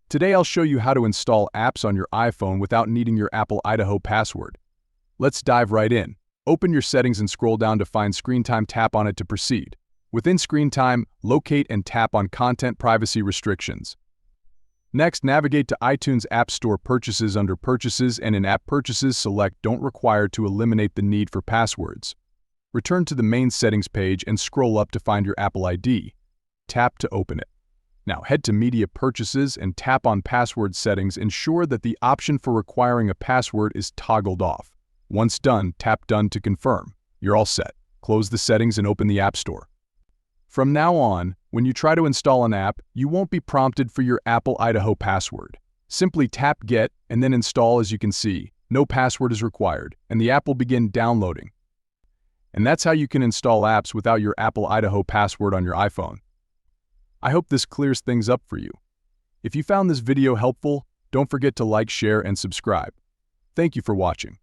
Today I'll show you how to install apps on your iPhone without needing your Apple Idaho password. Let's dive right in. Open your settings and scroll down to find Screen Time. Tap on it to proceed. Within Screen Time, locate and tap on Content Privacy Restrictions. Next, navigate to iTunes App Store Purchases. Under Purchases and in App Purchases, select Don't Require to eliminate the need for passwords. Return to the main settings page and scroll up to find your Apple ID. Tap to open it. Now head to Media Purchases and tap on Password Settings. Ensure that the option for requiring a password is toggled off. Once done, tap Done to confirm. You're all set. Close the settings and open the App Store. From now on, when you try to install an app, you won't be prompted for your Apple Idaho password. Simply tap Get and then Install. As you can see, no password is required, and the app will begin downloading. And that's how you can install apps without your Apple Idaho password on your iPhone. I hope this clears things up for you. If you found this video helpful, don't forget to like, share, and subscribe. Thank you for watching.